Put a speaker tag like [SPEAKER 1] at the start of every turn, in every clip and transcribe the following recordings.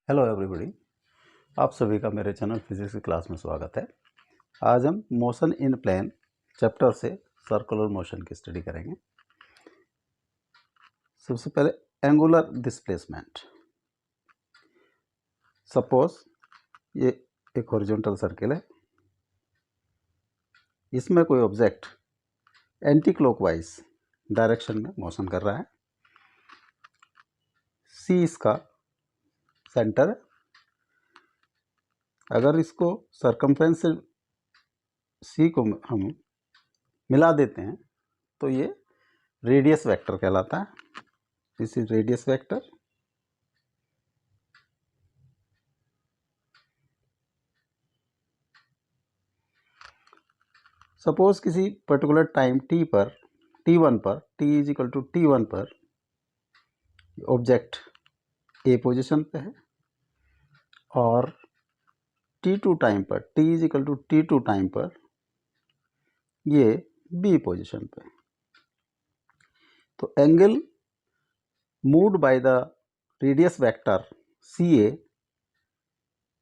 [SPEAKER 1] Hello everybody, आप सभी का मेरे चैनल फिजिक्स की क्लास में स्वागत है। आज हम मोशन इन प्लेन चैप्टर से सर्कुलर मोशन की स्टडी करेंगे। सबसे पहले एंगुलर डिस्प्लेसमेंट। सपोज ये एक हॉरिजॉन्टल सर्किल है, इसमें कोई ऑब्जेक्ट एंटी क्लॉकवाइज डायरेक्शन में मोशन कर रहा है। सी इसका सेंटर है। अगर इसको सर्कमफ्रेंस से सी को हम मिला देते हैं तो ये रेडियस वेक्टर कहलाता है। This is radius vector. Suppose किसी पर्टिकुलर टाइम टी पर t1 पर t is equal to t1 पर ऑब्जेक्ट ए पोजीशन पे है और t2 टाइम पर t is equal to t2 time पर ये बी पोजीशन पे है। तो angle moved by the radius vector C A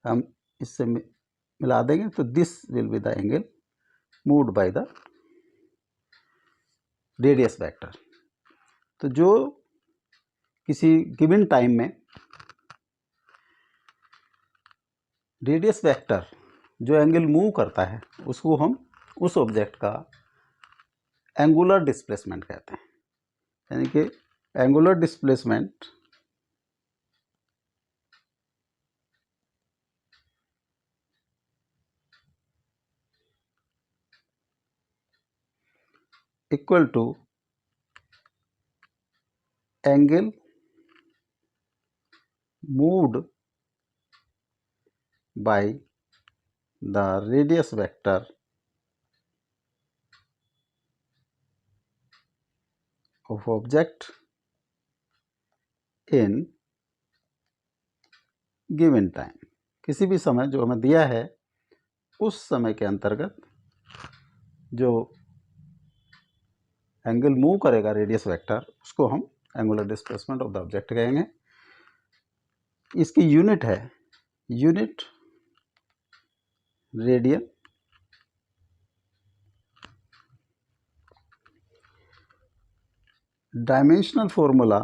[SPEAKER 1] हम इससे मिला देंगे तो this will be the angle moved by the radius vector. तो जो किसी गिवन टाइम में रेडियस वेक्टर जो एंगल मूव करता है उसको हम उस ऑब्जेक्ट का एंगुलर डिस्प्लेसमेंट कहते हैं। यानी कि angular displacement equal to angle moved by the radius vector of object in given time. किसी भी समय जो हमें दिया है उस समय के अंतर्गत जो एंगल मूव करेगा रेडियस वेक्टर उसको हम angular displacement of the object कहेंगे। इसकी यूनिट है unit radian dimensional formula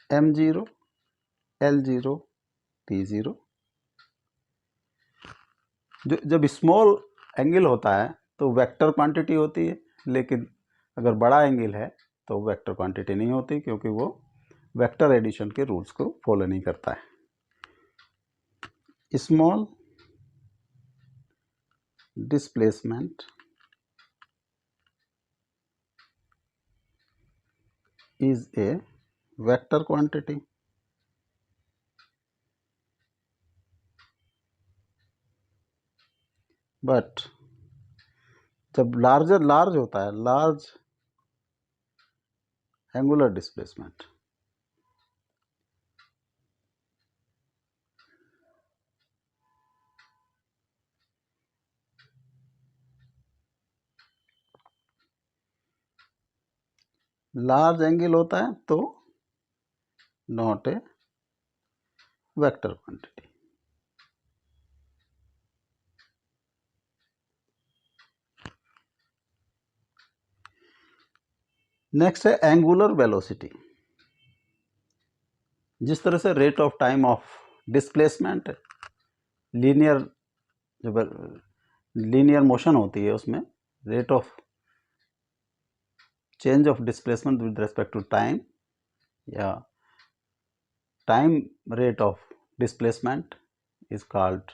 [SPEAKER 1] m0 l0 t0। जब स्मॉल एंगल होता है तो वेक्टर क्वांटिटी होती है, लेकिन अगर बड़ा एंगल है तो वेक्टर क्वांटिटी नहीं होती क्योंकि वो वेक्टर एडिशन के रूल्स को फॉलो नहीं करता है। Small displacement is a vector quantity but जब लार्ज होता है large angular displacement large angle होता है तो not a vector quantity. Next है एंगुलर वेलोसिटी। जिस तरह से rate of time of displacement linear जो लीनियर मोशन होती है उसमें rate of change of displacement with respect to time या time rate of displacement is called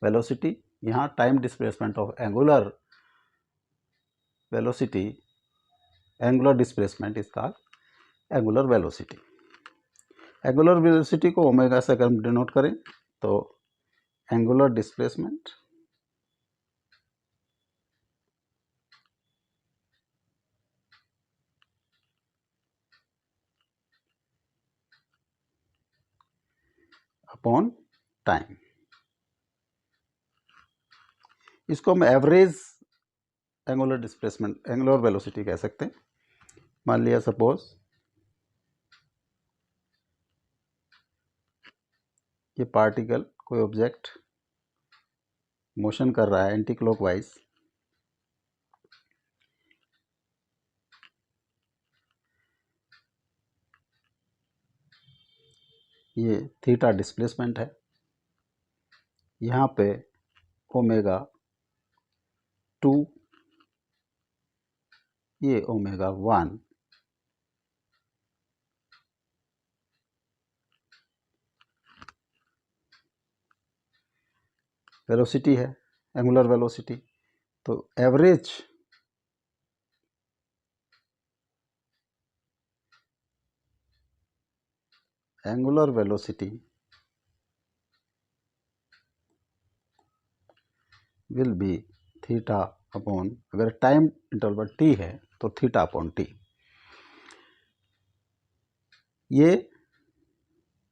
[SPEAKER 1] velocity. यहाँ time displacement of angular velocity angular displacement is called angular velocity. Angular velocity को omega से अगर हम denote करें तो angular displacement upon time. इसको हम average angular displacement, angular velocity कह सकते हैं। मान लिया सपोज ये पार्टिकल, कोई ऑब्जेक्ट मोशन कर रहा है एंटी क्लॉकवाइज, ये थीटा डिस्प्लेसमेंट है, यहाँ पे ओमेगा 2, ये ओमेगा 1, वेलोसिटी है, एंगुलर वेलोसिटी। तो average angular velocity will be theta upon, अगर टाइम इंटरवल टी है तो थीटा अपॉन टी। ये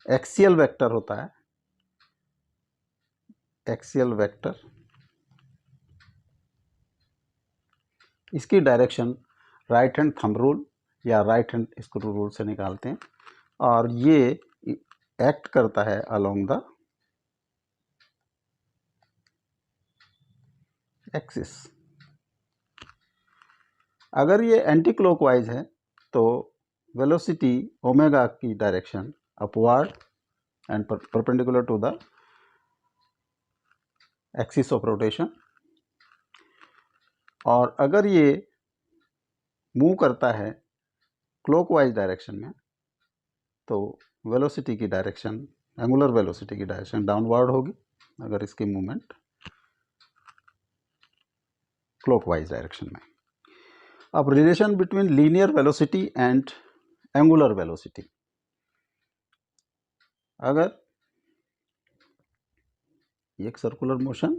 [SPEAKER 1] एक्सियल वेक्टर होता है, एक्सियल वेक्टर। इसकी direction right hand thumb rule या राइट हैंड स्क्रू रूल से निकालते हैं, और ये एक्ट करता है अलोंग द एक्सिस। अगर ये एंटी क्लॉकवाइज है तो वेलोसिटी ओमेगा की direction upward and perpendicular to the axis of rotation, और अगर ये मूव करता है क्लॉकवाइज डायरेक्शन में तो वेलोसिटी की डायरेक्शन, एंगुलर वेलोसिटी की डायरेक्शन डाउनवर्ड होगी, अगर इसकी मूवमेंट क्लॉकवाइज डायरेक्शन में। अब relation between linear velocity and angular velocity. अगर एक सर्कुलर मोशन,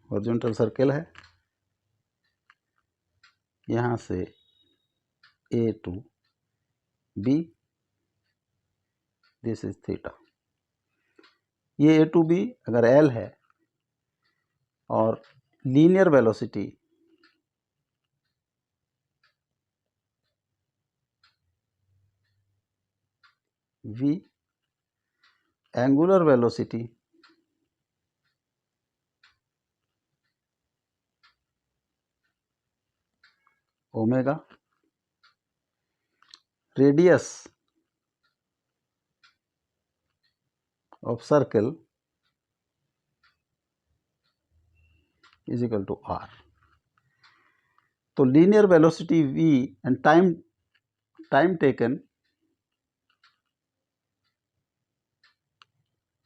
[SPEAKER 1] हॉरिजॉन्टल सर्कल है, यहाँ से A to B, this is theta. ये A टू B अगर L है और linear velocity V, angular velocity omega, radius of circle is equal to R। तो linear velocity V and time taken,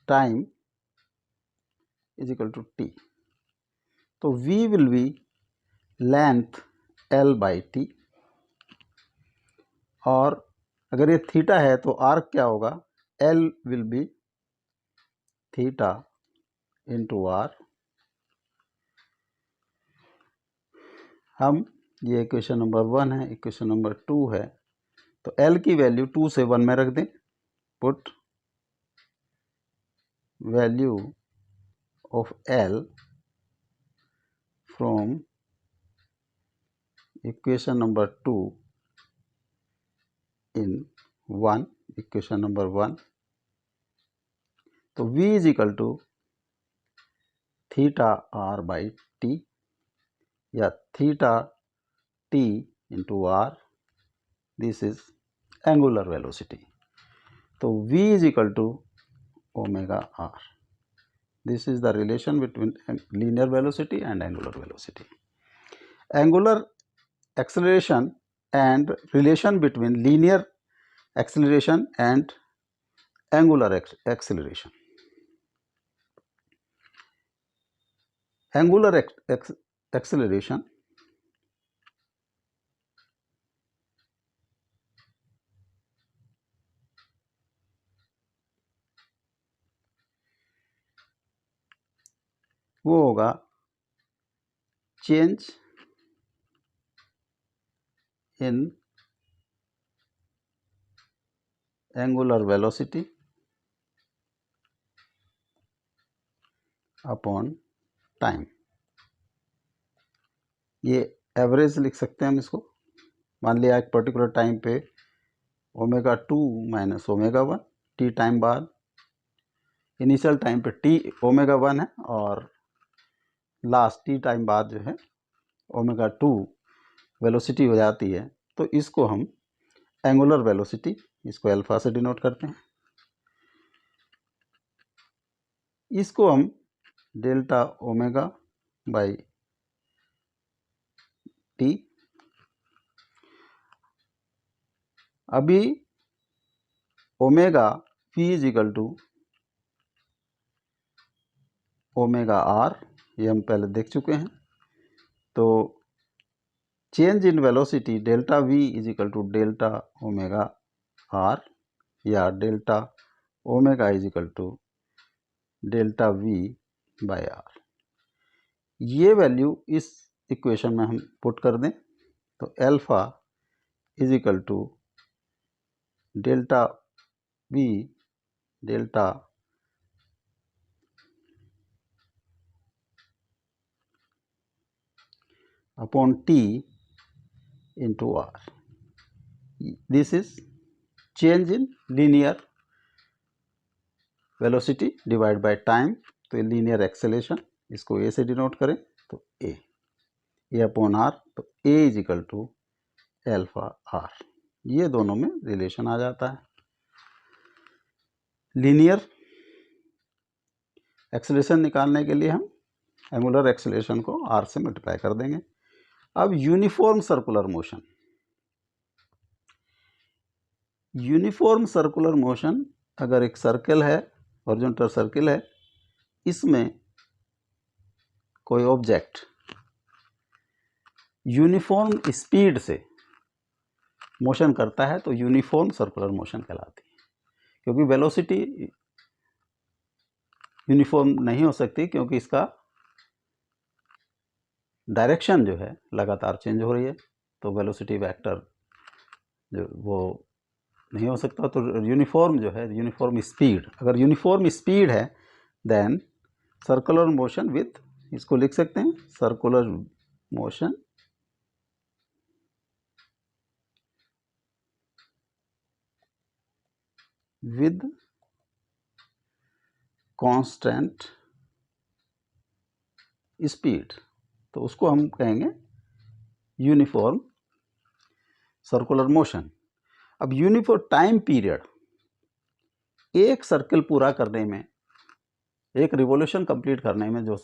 [SPEAKER 1] time is equal to T। तो V will be length L by T, और अगर ये theta है तो R क्या होगा, L will be theta into R। हम ये इक्वेशन नंबर 1 है, इक्वेशन नंबर 2 है, तो L की वैल्यू 2 से 1 में रख दें। Put value of L from equation number 2 in 1, equation number 1। तो V is equal to theta R by T, या theta T into R, this is angular velocity. तो V is equal to omega R। This is the relation between linear velocity and angular velocity. Angular acceleration and relation between linear acceleration and angular acceleration. Angular acceleration वो होगा change in angular velocity upon time. ये average लिख सकते हैं हम इसको। मान लिया एक पर्टिकुलर टाइम पे omega 2 minus omega 1 T time बाद, इनिशियल टाइम पे टी ओमेगा 1 है और लास्ट टी टाइम बाद जो है ओमेगा 2 वेलोसिटी हो जाती है, तो इसको हम एंगुलर वेलोसिटी, इसको अल्फा से डिनोट करते हैं। इसको हम डेल्टा ओमेगा बाई टी। अभी omega P is equal to omega R, ये हम पहले देख चुके हैं। तो change in velocity delta V is equal to delta omega R, या delta omega is equal to delta V by R. ये वैल्यू इस इक्वेशन में हम पुट कर दें तो alpha is equal to delta we delta upon T into R. This is change in linear velocity divide by time, तो ये linear acceleration, इसको ए से डिनोट करें तो ए अपॉन आर, तो a is equal to alpha R. ये दोनों में रिलेशन आ जाता है। लीनियर एक्सेलेरेशन निकालने के लिए हम एंगुलर एक्सेलेरेशन को आर से मल्टीप्लाई कर देंगे। अब uniform circular motion, uniform circular motion, अगर एक सर्कल है, हॉरिजॉन्टल सर्कल है, इसमें कोई ऑब्जेक्ट यूनिफॉर्म स्पीड से मोशन करता है तो यूनिफॉर्म सर्कुलर मोशन कहलाती है। क्योंकि वेलोसिटी यूनिफॉर्म नहीं हो सकती, क्योंकि इसका डायरेक्शन जो है लगातार चेंज हो रही है, तो वेलोसिटी वेक्टर जो वो नहीं हो सकता। तो यूनिफॉर्म जो है, यूनिफॉर्म स्पीड, अगर यूनिफॉर्म स्पीड है देन सर्कुलर मोशन विथ, इसको लिख सकते हैं circular motion with constant speed, तो उसको हम कहेंगे यूनिफॉर्म सर्कुलर मोशन। अब यूनिफॉर्म टाइम पीरियड, एक सर्कल पूरा करने में, एक रिवॉल्यूशन कंप्लीट करने में जो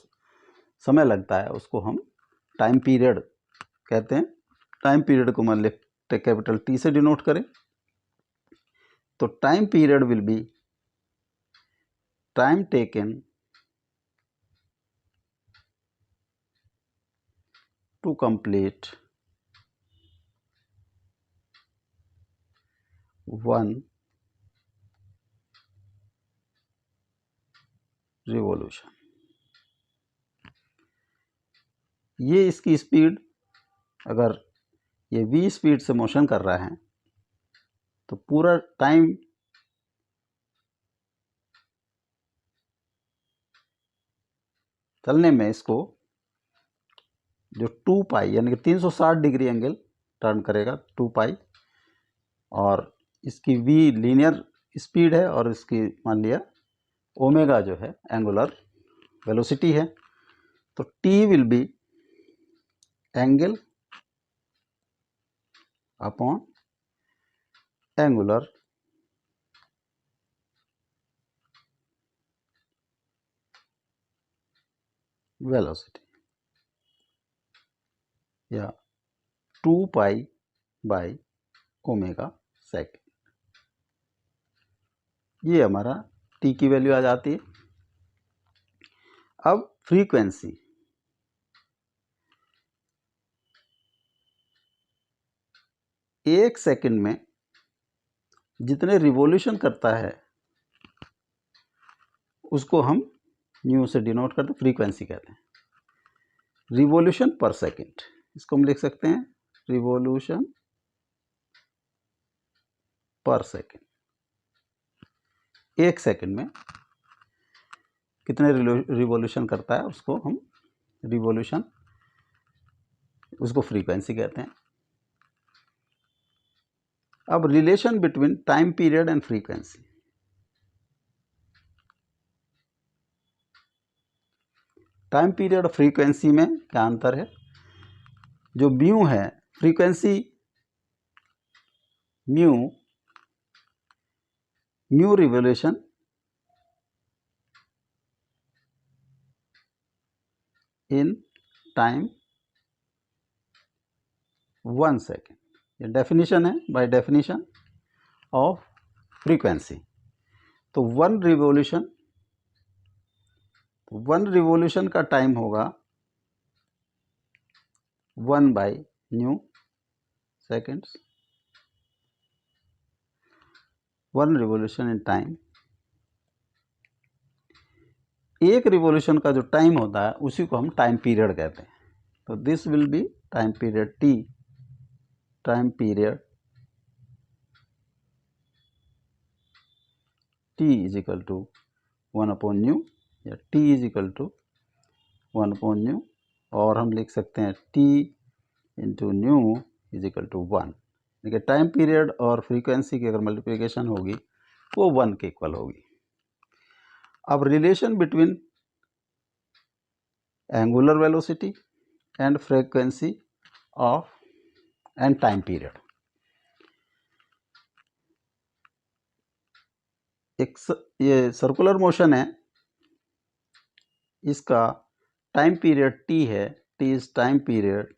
[SPEAKER 1] समय लगता है उसको हम टाइम पीरियड कहते हैं। टाइम पीरियड को मान लेते कैपिटल टी से डिनोट करें, तो time period will be time taken to complete one revolution. ये इसकी स्पीड, अगर ये v स्पीड से मोशन कर रहा है तो पूरा टाइम चलने में इसको जो 2 पाई यानी कि 360 डिग्री एंगल टर्न करेगा 2 पाई, और इसकी v लीनियर स्पीड है और इसकी मान लिया ओमेगा जो है एंगुलर वेलोसिटी है, तो t will be angle upon angular velocity, या 2 पाई बाई ओमेगा सेकेंड। ये हमारा t की वैल्यू आ जाती है। अब फ्रीक्वेंसी, एक सेकंड में जितने रिवॉल्यूशन करता है उसको हम न्यू से डिनोट करते, फ्रीक्वेंसी कहते हैं। रिवॉल्यूशन पर सेकंड, इसको हम लिख सकते हैं रिवॉल्यूशन पर सेकंड। एक सेकंड में कितने रिवॉल्यूशन करता है उसको हम रिवॉल्यूशन उसको फ्रीक्वेंसी कहते हैं। अब relation between time period and frequency. Time period और फ्रीक्वेंसी में क्या अंतर है? जो म्यू है, frequency mu revolution in time 1 second, ये डेफिनेशन है बाय डेफिनेशन ऑफ फ्रीक्वेंसी। तो वन रिवोल्यूशन का टाइम होगा 1/न्यू सेकेंड्स। 1 रिवोल्यूशन इन टाइम, एक रिवोल्यूशन का जो टाइम होता है उसी को हम टाइम पीरियड कहते हैं। तो this will be time period t, time period t is equal to 1/न्यू, या t इज इक्वल टू 1/न्यू, और हम लिख सकते हैं t into nu is equal to 1। देखिए टाइम पीरियड और फ्रीक्वेंसी की अगर मल्टीप्लिकेशन होगी वो 1 के इक्वल होगी। अब relation between angular velocity and frequency of and time period. ये सर्कुलर मोशन है, इसका टाइम पीरियड t है, t इज टाइम पीरियड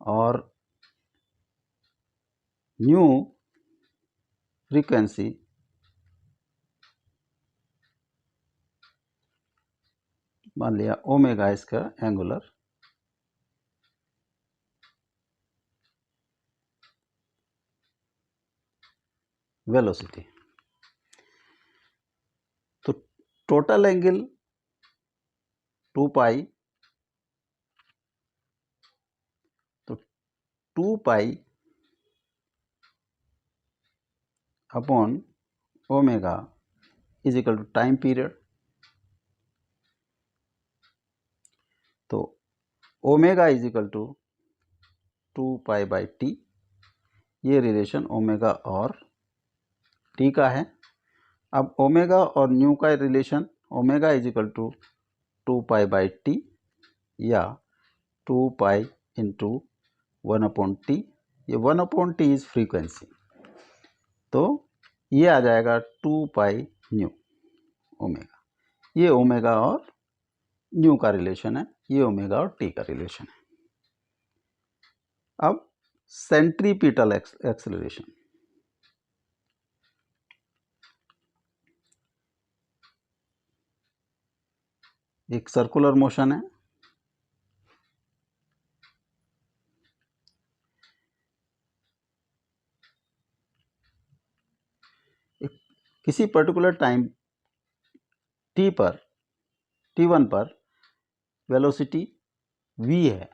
[SPEAKER 1] और न्यू फ्रीक्वेंसी मान लिया ओमेगा इसका एंगुलर वेलोसिटी। तो टोटल एंगल 2 पाई, तो 2 pi upon omega is equal to time period. तो omega is equal to 2 pi by T, ये रिलेशन ओमेगा और टी का है। अब ओमेगा और न्यू का relation, omega is equal to 2 pi by T या 2 पाई इंटू 1/t, ये 1/t इज फ्रीक्वेंसी, तो ये आ जाएगा 2 पाई न्यू ओमेगा। ये ओमेगा और न्यू का रिलेशन है, ये ओमेगा और टी का रिलेशन है। अब सेंट्रीपिटल एक्सेलरेशन, एक सर्कुलर मोशन है, किसी पर्टिकुलर टाइम t पर, t1 पर वेलोसिटी v है,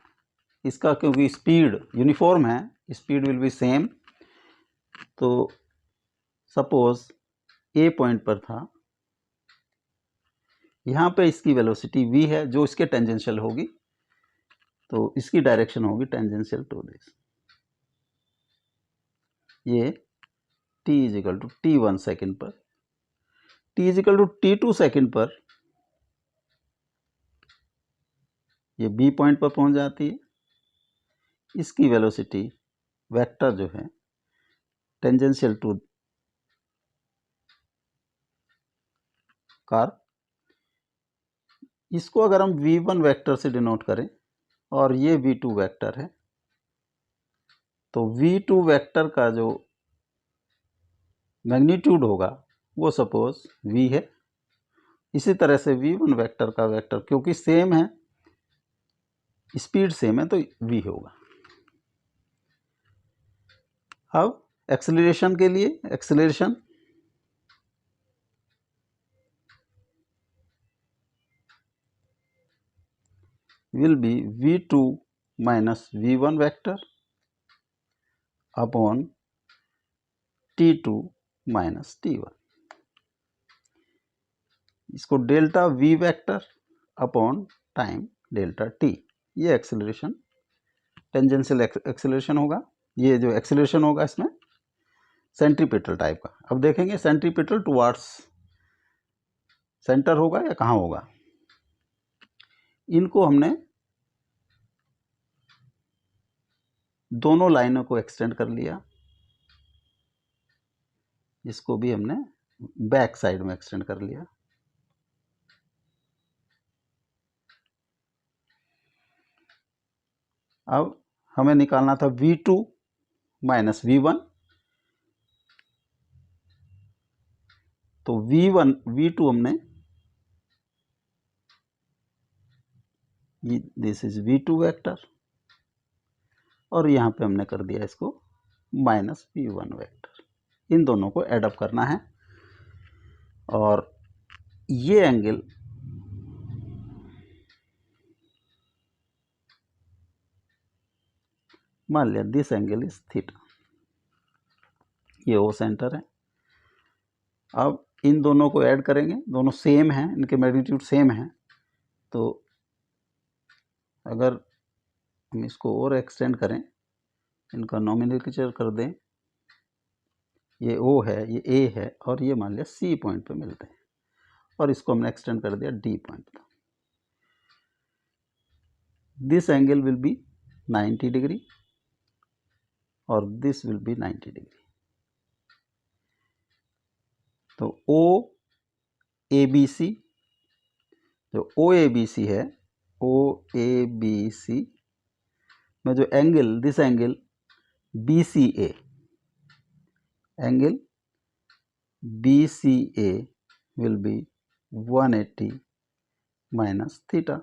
[SPEAKER 1] इसका क्योंकि स्पीड यूनिफॉर्म है, स्पीड विल बी सेम। तो सपोज a पॉइंट पर था, यहाँ पे इसकी वेलोसिटी v है जो इसके टेंजेंशियल होगी, तो इसकी डायरेक्शन होगी टेंजेंशियल टू दिस। ये t is equal to t1 second पर, t is equal to t2 second पर ये b पॉइंट पर पहुंच जाती है। इसकी वेलोसिटी वेक्टर जो है टेंजेंशियल टू कार, इसको अगर हम v1 वेक्टर से डिनोट करें और ये v2 वेक्टर है, तो v2 वेक्टर का जो मैग्नीट्यूड होगा वो सपोज v है। इसी तरह से v1 वेक्टर का वेक्टर क्योंकि सेम है, स्पीड सेम है, तो v होगा। अब एक्सेलरेशन के लिए, acceleration will be v2 minus v1 vector upon t2 minus t1। इसको delta V vector upon time delta T, ये एक्सेलरेशन टेंजेंशियल एक्सेलरेशन होगा। ये जो एक्सेलरेशन होगा इसमें सेंट्रीपिटल टाइप का। अब देखेंगे सेंट्रीपिटल टुवार्ड्स सेंटर होगा या कहाँ होगा। इनको हमने दोनों लाइनों को एक्सटेंड कर लिया, इसको भी हमने बैक साइड में एक्सटेंड कर लिया। अब हमें निकालना था V2 माइनस V1, तो V2 हमने दिस इज V2 वेक्टर, और यहाँ पे हमने कर दिया इसको माइनस V1 वेक्टर। इन दोनों को एडअप करना है, और ये एंगल मान लिया दिस एंगल इज थीटा, ये ओ सेंटर है। अब इन दोनों को ऐड करेंगे, दोनों सेम हैं, इनके मैग्नीट्यूड सेम हैं, तो अगर हम इसको और एक्सटेंड करें, इनका नॉमिनल कर दें, ये O है, ये A है, और ये मान लिया C पॉइंट पे मिलते हैं, और इसको हमने एक्सटेंड कर दिया D पॉइंट पे। This angle will be 90 degree और दिस विल बी 90 डिग्री। तो OABC, जो OABC है, OABC में जो angle, this angle BCA, angle BCA will be 180 minus theta.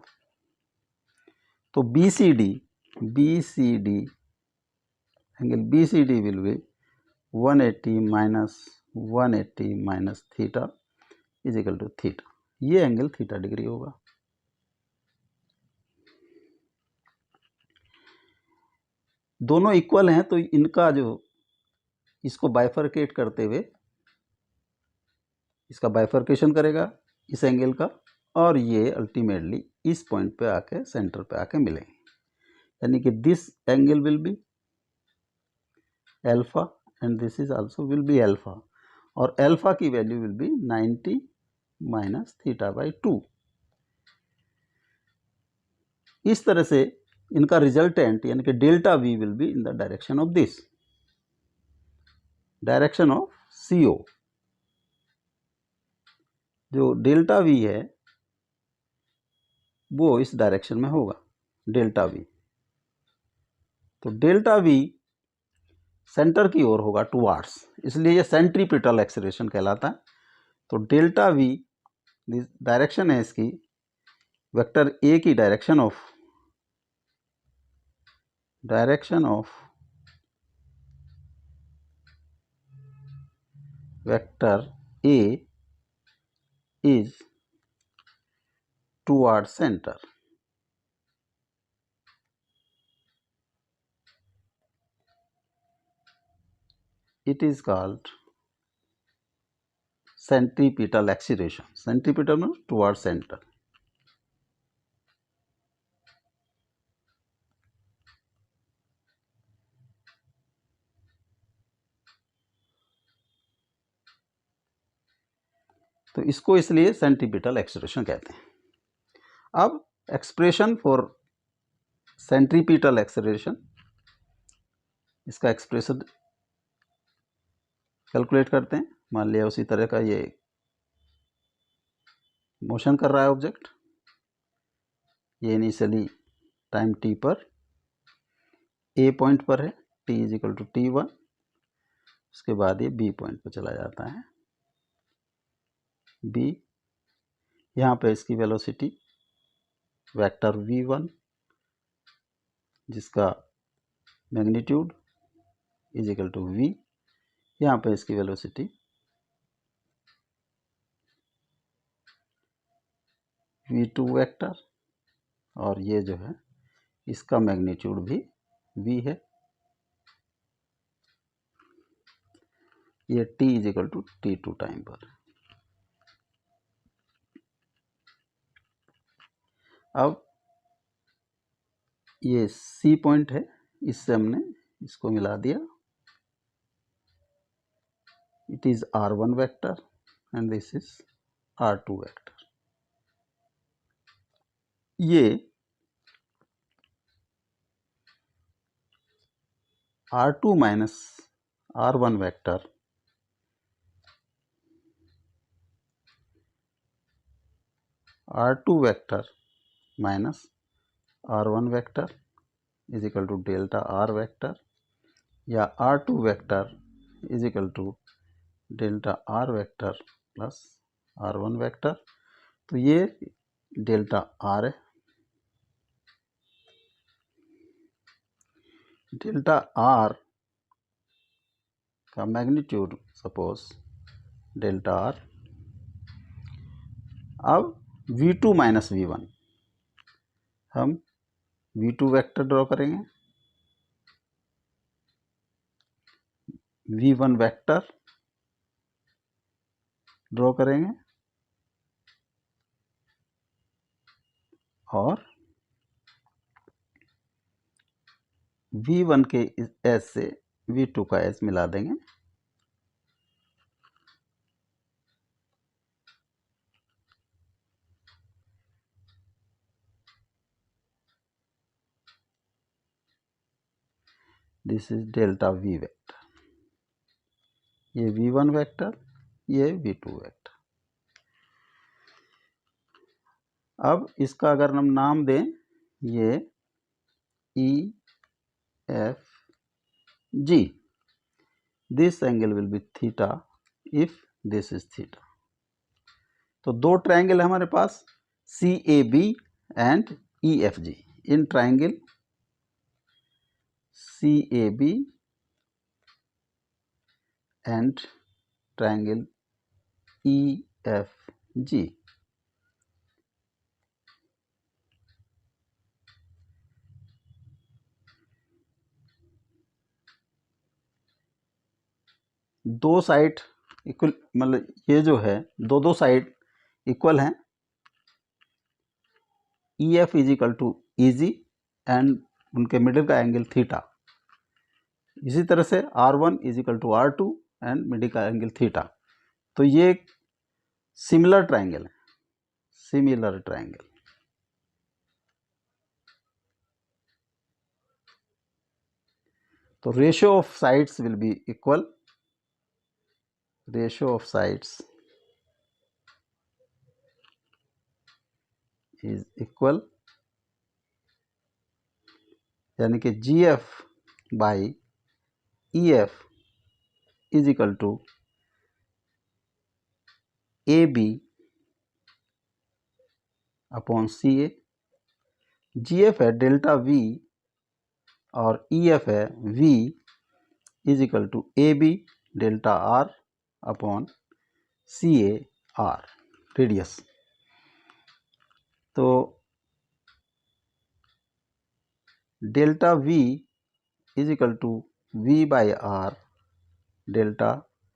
[SPEAKER 1] तो BCD angle BCD will be 180 minus theta is equal to theta. ये angle theta degree होगा। दोनों equal हैं, तो इनका जो, इसको बाइफरकेट करते हुए इसका बाइफरकेशन करेगा इस एंगल का, और ये अल्टीमेटली इस पॉइंट पे आके सेंटर पे आके मिलेंगे, यानी कि this angle will be alpha and this is also will be alpha, और अल्फा की value will be 90 minus theta by 2। इस तरह से इनका रिजल्टेंट यानी कि delta we will be in the direction of this, direction of CO। जो delta we है वो इस डायरेक्शन में होगा, डेल्टा वी। तो डेल्टा वी सेंटर की ओर होगा टुवार्ड्स, इसलिए ये सेंट्रीपिटल एक्सेलरेशन कहलाता है। तो डेल्टा वी डायरेक्शन है इसकी, वेक्टर ए की direction of vector A is toward centre. It is called centripetal acceleration. Centripetal means towards center. तो इसको इसलिए सेंट्रीपिटल एक्सेलरेशन कहते हैं। अब एक्सप्रेशन फॉर सेंट्रीपिटल एक्सेलरेशन, इसका एक्सप्रेशन कैलकुलेट करते हैं। मान लिया उसी तरह का ये मोशन कर रहा है ऑब्जेक्ट, ये इनिशियली टाइम t पर A पॉइंट पर है, t is equal to T1, उसके बाद ये B पॉइंट पर चला जाता है, B, यहाँ पे इसकी वेलोसिटी वेक्टर V1 जिसका magnitude is equal to V, यहाँ पे इसकी वेलोसिटी V2 वेक्टर, और ये जो है इसका मैग्नीट्यूड भी V है, ये t is equal to T2 time पर। अब ये सी पॉइंट है, इससे हमने इसको मिला दिया, it is R1 vector and this is R2 vector. ये R2 minus R1 vector R2 vector minus R1 vector is equal to delta R vector, या R2 vector is equal to delta R vector plus R1 vector. तो ये delta R है, delta R का magnitude suppose delta R। अब V2 minus V1 हम V2 vector draw करेंगे, V1 vector draw करेंगे और V1 के एस से V2 का एस मिला देंगे। This is delta V vector, ये V1 वेक्टर, ये V2 वेक्टर। अब इसका अगर हम नाम दें, ये E F G, this angle will be theta if this is theta. तो दो ट्रायंगल है हमारे पास, CAB and EFG। In triangle CAB and triangle EFG, दो साइड इक्वल, मतलब ये जो है दो साइड इक्वल हैं। EF is equal to EG and उनके मिडिल का एंगल थीटा। इसी तरह से R1 is equal to R2 and middle का एंगल थीटा। तो ये एक सिमिलर ट्रायंगल है, सिमिलर ट्रायंगल। तो ratio of sides will be equal, ratio of sides is equal, यानी कि GF by EF is equal to AB upon CA। GF है delta V और EF है V is equal to AB delta R upon CA R radius. तो delta V is equal to V by R delta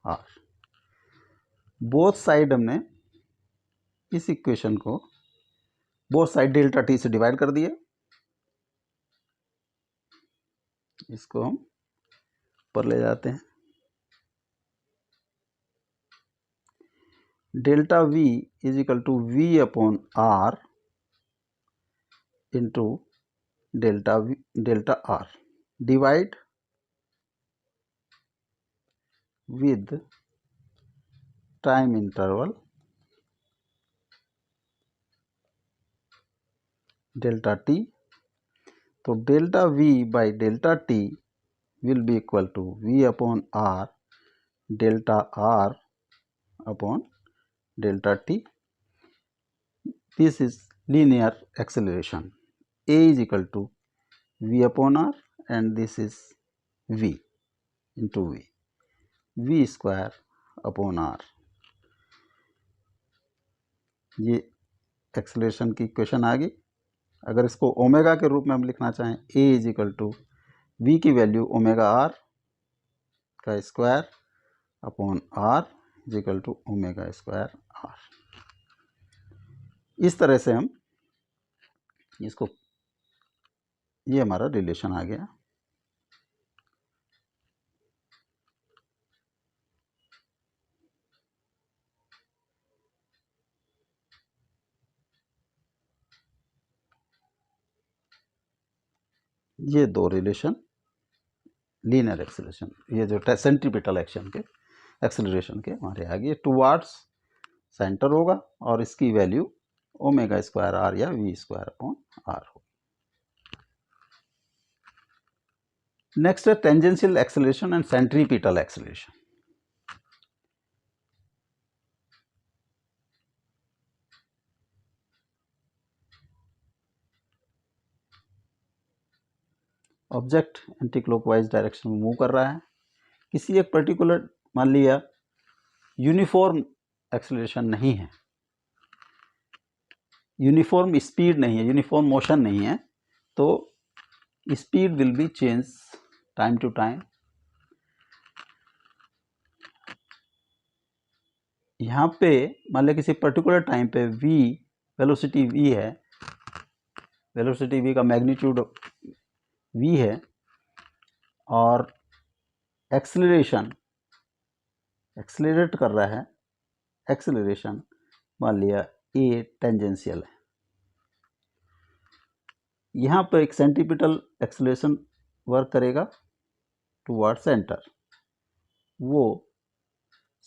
[SPEAKER 1] R। Both side हमने इस equation को both side delta T से divide कर दिए, इसको हम ऊपर ले जाते हैं। Delta V is equal to V upon R into delta R divide with time interval delta t। तो delta V by delta T will be equal to V upon R delta R upon delta T। This is linear acceleration, A is equal to V upon R and this is V into V square upon R। ये acceleration की equation आ गई। अगर इसको omega के रूप में हम लिखना चाहें, A is equal to V की वैल्यू ओमेगा R का square upon R is equal to omega square R। इस तरह से हम इसको, ये हमारा रिलेशन आ गया। ये दो रिलेशन लीनियर एक्सेलरेशन, ये जो सेंट्रीपिटल एक्शन के एक्सेलरेशन के हमारे आ गए, टुवार्ड्स सेंटर होगा और इसकी वैल्यू ओमेगा स्क्वायर आर या वी स्क्वायर अपॉन आर होगी। नेक्स्ट है tangential acceleration and centripetal acceleration. Object anti clockwise direction में मूव कर रहा है, किसी एक पर्टिकुलर, मान लिया यूनिफॉर्म एक्सेलरेशन नहीं है, यूनिफॉर्म स्पीड नहीं है, यूनिफॉर्म मोशन नहीं है, तो speed will be change time to time. यहाँ पे मान लिया किसी पर्टिकुलर टाइम पे v वेलोसिटी v है, वेलोसिटी v का मैग्नीट्यूड v है, और एक्सेलरेशन एक्सेलरेट कर रहा है, एक्सेलरेशन मान लिया a टेंजेंशियल है। यहाँ पर एक सेंट्रीपिटल एक्सेलरेशन वर्क करेगा टुवर्ड सेंटर, वो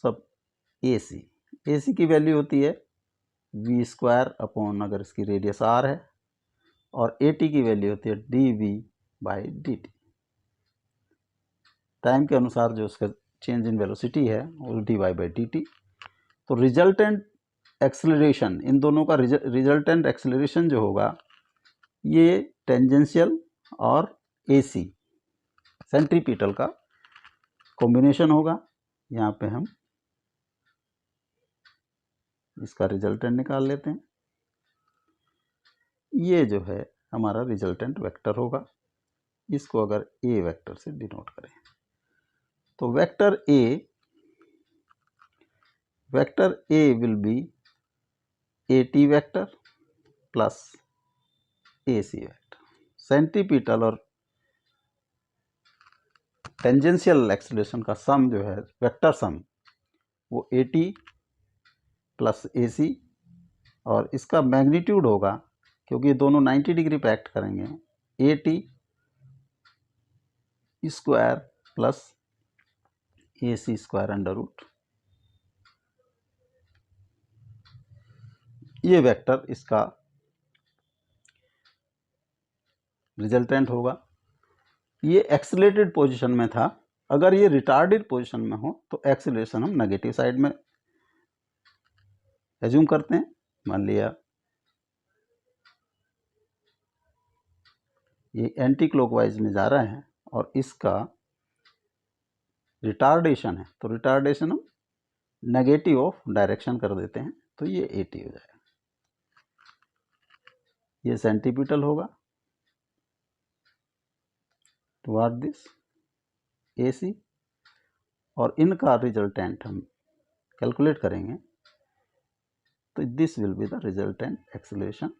[SPEAKER 1] सब AC की वैल्यू होती है v स्क्वायर अपॉन, अगर इसकी रेडियस r है, और AT की वैल्यू होती है dv/dt। टाइम के अनुसार जो उसका चेंज इन वेलोसिटी है वो dy/dt। तो रिजल्टेंट एक्सेलरेशन, इन दोनों का रिजल्टेंट एक्सेलरेशन जो होगा ये टेंजेंशियल और AC सेंट्रीपिटल का कॉम्बिनेशन होगा। यहाँ पे हम इसका रिजल्टेंट निकाल लेते हैं। ये जो है हमारा रिजल्टेंट वेक्टर होगा, इसको अगर A वेक्टर से डिनोट करें तो vector A will be AT vector plus AC vector. Centripetal और टेंजेंशियल एक्सेलरेशन का सम जो है, वेक्टर सम, वो AT प्लस AC, और इसका मैग्नीट्यूड होगा, क्योंकि दोनों 90 डिग्री पे एक्ट करेंगे, AT square plus AC square under root. ये वेक्टर इसका रिजल्टेंट होगा। ये एक्सेलरेटेड पोजीशन में था, अगर ये रिटार्डेड पोजीशन में हो तो एक्सेलरेशन हम नेगेटिव साइड में एज्यूम करते हैं। मान लिया ये एंटी क्लॉकवाइज में जा रहा है और इसका रिटार्डेशन है, तो रिटार्डेशन हम नेगेटिव ऑफ डायरेक्शन कर देते हैं, तो ये AT हो जाएगा। ये सेंट्रीपिटल होगा टुवर्ड दिस AC, और इनका रिजल्टेंट हम कैलकुलेट करेंगे, तो this will be the resultant acceleration,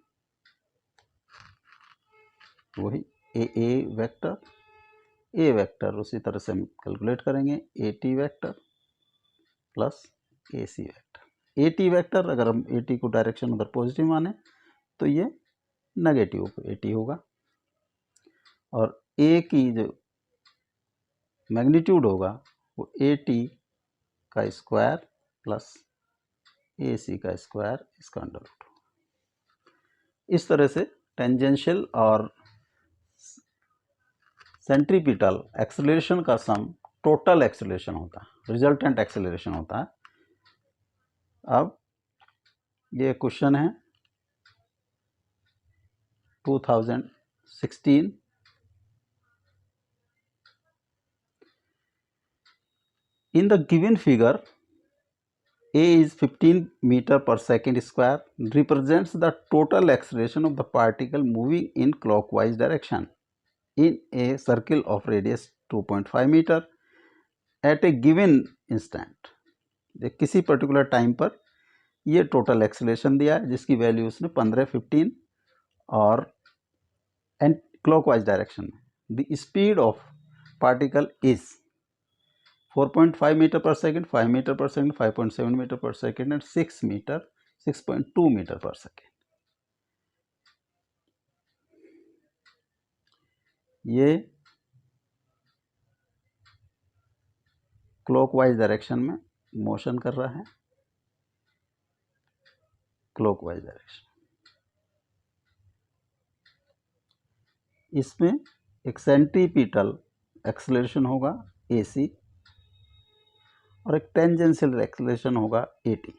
[SPEAKER 1] वही A वेक्टर उसी तरह से हम कैलकुलेट करेंगे, AT vector plus AC vector. AT vector अगर हम AT को डायरेक्शन अगर पॉजिटिव माने तो ये नेगेटिव AT होगा, और A की जो मैग्नीट्यूड होगा वो AT का स्क्वायर प्लस AC का स्क्वायर, इसका अंडर रूट। इस तरह से टेंजेंशियल और सेंट्रीपिटल एक्सेलरेशन का सम टोटल एक्सेलरेशन होता है, रिजल्टेंट एक्सेलरेशन होता है। अब ये क्वेश्चन है 2016, in the given figure A is 15 meter per second square, represents the total acceleration of the particle moving in clockwise direction in a circle of radius 2.5 meter at a given instant। किसी particular time पर ये total acceleration दिया है जिसकी value उसने 15, 15 और and clockwise direction में, the speed of particle is 4.5 metre per second, 5 metre per second, 5.7 metre per second and 6.2 metre per second. ये क्लॉकवाइज डायरेक्शन में मोशन कर रहा है, क्लॉकवाइज डायरेक्शन। इसमें एक सेंट्रीपिटल एक्सेलरेशन होगा AC और एक टेंजेंशियल एक्सेलरेशन होगा AT।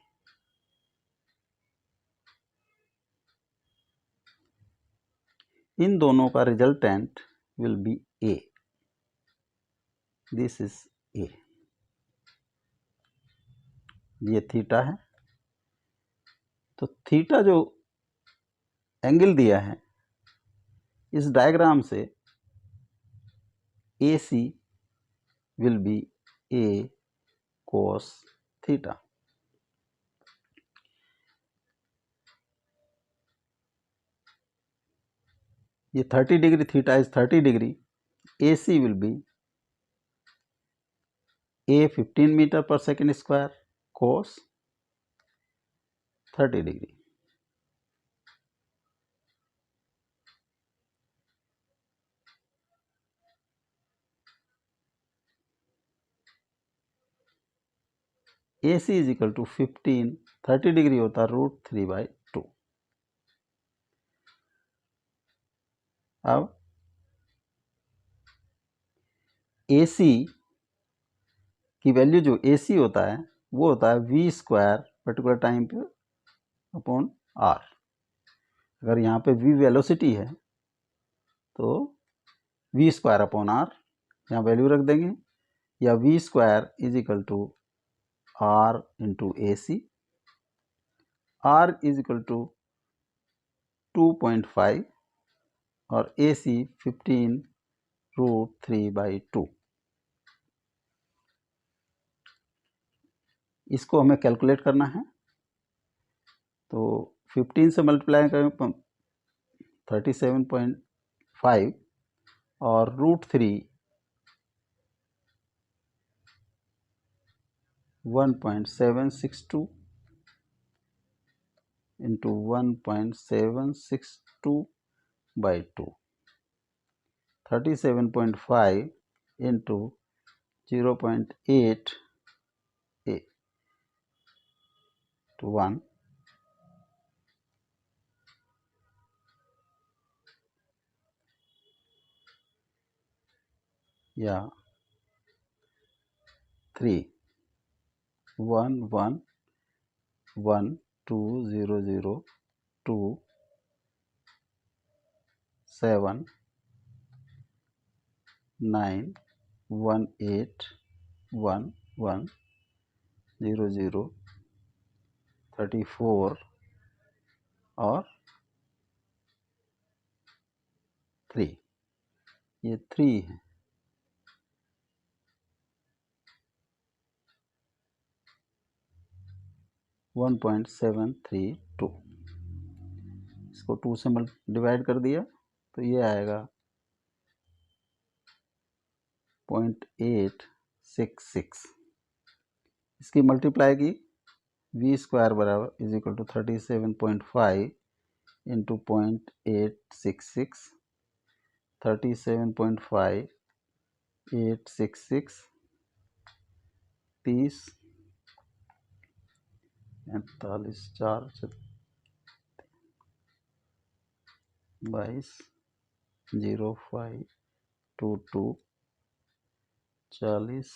[SPEAKER 1] इन दोनों का resultant will be A। This is A। ये थीटा है, तो थीटा जो एंगल दिया है इस डायग्राम से AC will be A cos theta. ये 30 degree, theta is 30 degree, AC will be A 15 metre per second square cos 30 degree. AC is equal to 15, 30 degree होता है √3/2। अब AC की वैल्यू जो AC होता है वो होता है v² पर्टिकुलर टाइम पे अपॉन r। अगर यहाँ पे v वेलोसिटी है तो v² अपॉन r यहाँ वैल्यू रख देंगे, या v² is equal to r into AC। r is equal to 2.5 और AC 15 √3/2। इसको हमें कैलकुलेट करना है, तो 15 से मल्टीप्लाई करें 37.5 और √3 1.762 इंटू 1.762/2, 37.5 इंटू 0.8 to 1, या 3 1 1 1 2 0 0 2 7 9 1 8 1 1 0 0 34 और 3, ये 3 है। वन 1.732, इसको 2 से डिवाइड कर दिया तो ये आएगा 0.866। इसकी मल्टीप्लाई की v² बराबर is equal to 37.5 into 0.866, 37.5 866 30 45 4 22 05 22 40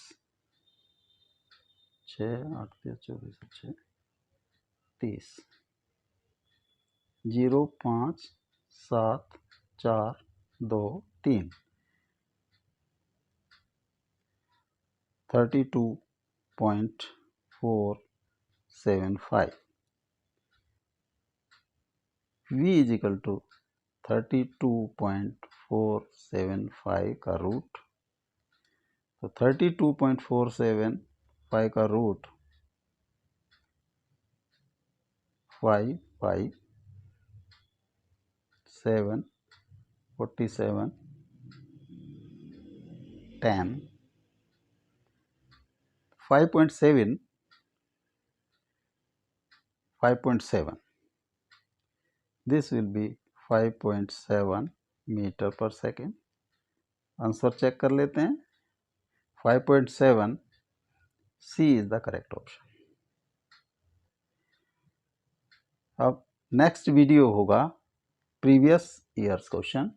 [SPEAKER 1] 6 8 24 6 30 0 5 7 4 2 3 32.475। v is equal to 32.475 का रूट, तो 32.475 का root 5571 47 10 5.7 5.7 this will be 5.7 metre per second. Answer check कर लेते हैं। 5.7 C is the correct option. अब नेक्स्ट वीडियो होगा प्रीवियस ईयर्स क्वेश्चन।